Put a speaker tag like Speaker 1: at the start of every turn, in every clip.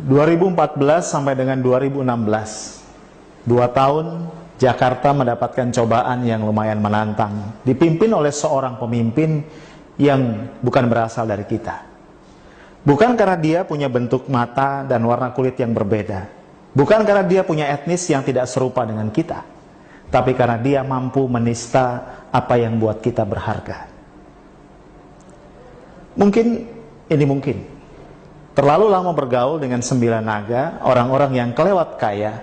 Speaker 1: 2014 sampai dengan 2016, 2 tahun Jakarta mendapatkan cobaan yang lumayan menantang, dipimpin oleh seorang pemimpin yang bukan berasal dari kita. Bukan karena dia punya bentuk mata dan warna kulit yang berbeda, bukan karena dia punya etnis yang tidak serupa dengan kita, tapi karena dia mampu menista apa yang buat kita berharga. Mungkin terlalu lama bergaul dengan 9 naga, orang-orang yang kelewat kaya,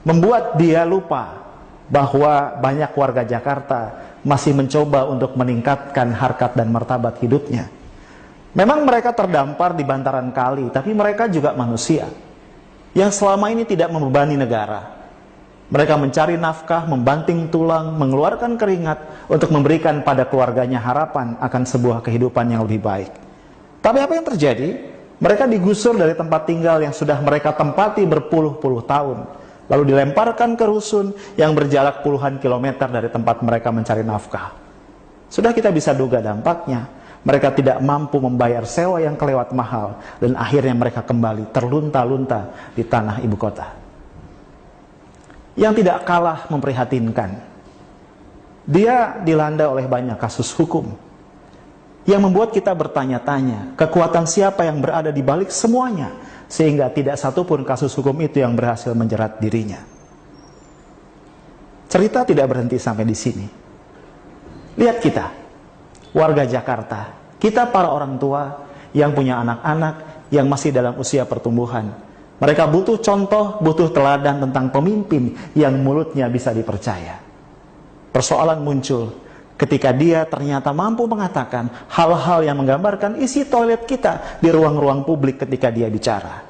Speaker 1: membuat dia lupa bahwa banyak warga Jakarta masih mencoba untuk meningkatkan harkat dan martabat hidupnya. Memang mereka terdampar di bantaran kali, tapi mereka juga manusia yang selama ini tidak membebani negara. Mereka mencari nafkah, membanting tulang, mengeluarkan keringat untuk memberikan pada keluarganya harapan akan sebuah kehidupan yang lebih baik. Tapi apa yang terjadi? Mereka digusur dari tempat tinggal yang sudah mereka tempati berpuluh-puluh tahun, lalu dilemparkan ke rusun yang berjarak puluhan kilometer dari tempat mereka mencari nafkah. Sudah kita bisa duga dampaknya. Mereka tidak mampu membayar sewa yang kelewat mahal, dan akhirnya mereka kembali terlunta-lunta di tanah ibu kota. Yang tidak kalah memprihatinkan, dia dilanda oleh banyak kasus hukum yang membuat kita bertanya-tanya, kekuatan siapa yang berada di balik semuanya, sehingga tidak satupun kasus hukum itu yang berhasil menjerat dirinya. Cerita tidak berhenti sampai di sini. Lihat kita, warga Jakarta, kita para orang tua yang punya anak-anak yang masih dalam usia pertumbuhan. Mereka butuh contoh, butuh teladan tentang pemimpin yang mulutnya bisa dipercaya. Persoalan muncul ketika dia ternyata mampu mengatakan hal-hal yang menggambarkan isi toilet kita di ruang-ruang publik ketika dia bicara.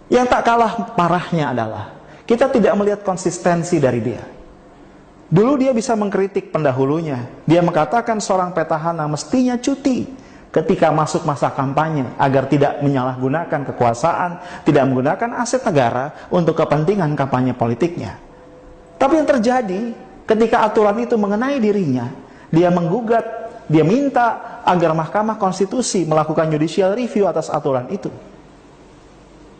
Speaker 1: Yang tak kalah parahnya adalah kita tidak melihat konsistensi dari dia. Dulu dia bisa mengkritik pendahulunya. Dia mengatakan seorang petahana mestinya cuti ketika masuk masa kampanye agar tidak menyalahgunakan kekuasaan, tidak menggunakan aset negara untuk kepentingan kampanye politiknya. Tapi yang terjadi ketika aturan itu mengenai dirinya, dia menggugat, dia minta agar Mahkamah Konstitusi melakukan judicial review atas aturan itu.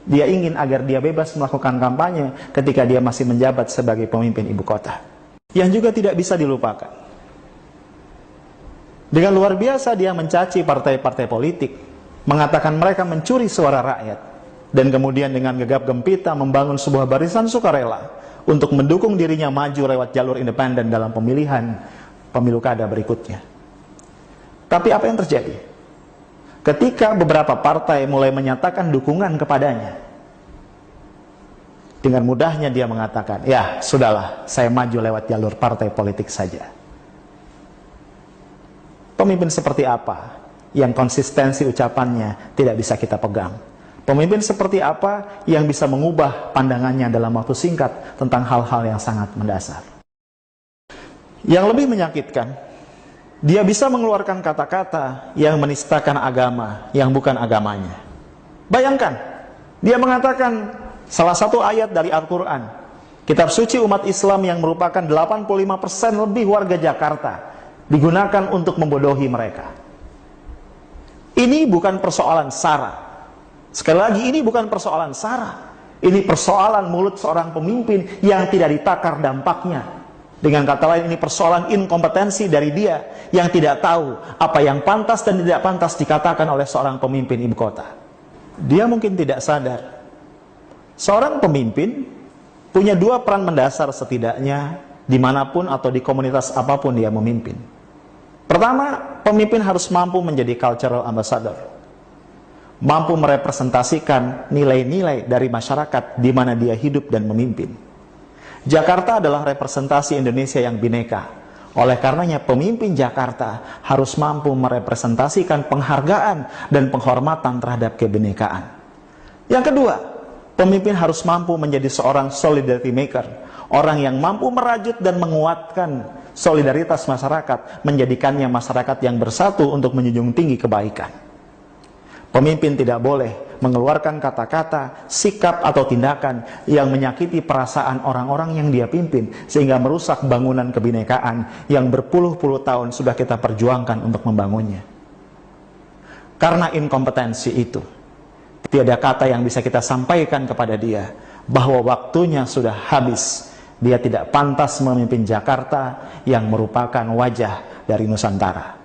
Speaker 1: Dia ingin agar dia bebas melakukan kampanye ketika dia masih menjabat sebagai pemimpin ibu kota. Yang juga tidak bisa dilupakan, dengan luar biasa dia mencaci partai-partai politik, mengatakan mereka mencuri suara rakyat, dan kemudian dengan gegap gempita membangun sebuah barisan sukarela untuk mendukung dirinya maju lewat jalur independen dalam pemilihan pemilu kada berikutnya. Tapi apa yang terjadi? Ketika beberapa partai mulai menyatakan dukungan kepadanya, dengan mudahnya dia mengatakan, ya sudahlah, saya maju lewat jalur partai politik saja. Pemimpin seperti apa yang konsistensi ucapannya tidak bisa kita pegang? Pemimpin seperti apa yang bisa mengubah pandangannya dalam waktu singkat tentang hal-hal yang sangat mendasar? Yang lebih menyakitkan, dia bisa mengeluarkan kata-kata yang menistakan agama yang bukan agamanya. Bayangkan, dia mengatakan salah satu ayat dari Al-Quran, kitab suci umat Islam yang merupakan 85% lebih warga Jakarta, digunakan untuk membodohi mereka. Ini bukan persoalan sara. Sekali lagi, ini bukan persoalan sara. Ini persoalan mulut seorang pemimpin yang tidak ditakar dampaknya. Dengan kata lain, ini persoalan inkompetensi dari dia yang tidak tahu apa yang pantas dan tidak pantas dikatakan oleh seorang pemimpin ibu kota. Dia mungkin tidak sadar, seorang pemimpin punya 2 peran mendasar setidaknya dimanapun atau di komunitas apapun dia memimpin. Pertama, pemimpin harus mampu menjadi cultural ambassador, mampu merepresentasikan nilai-nilai dari masyarakat di mana dia hidup dan memimpin. Jakarta adalah representasi Indonesia yang bineka. Oleh karenanya pemimpin Jakarta harus mampu merepresentasikan penghargaan dan penghormatan terhadap kebinekaan. Yang kedua, pemimpin harus mampu menjadi seorang solidarity maker, orang yang mampu merajut dan menguatkan solidaritas masyarakat, menjadikannya masyarakat yang bersatu untuk menjunjung tinggi kebaikan. Pemimpin tidak boleh mengeluarkan kata-kata, sikap atau tindakan yang menyakiti perasaan orang-orang yang dia pimpin, sehingga merusak bangunan kebinekaan yang berpuluh-puluh tahun sudah kita perjuangkan untuk membangunnya. Karena inkompetensi itu, Tiada kata yang bisa kita sampaikan kepada dia bahwa waktunya sudah habis. Dia tidak pantas memimpin Jakarta yang merupakan wajah dari Nusantara.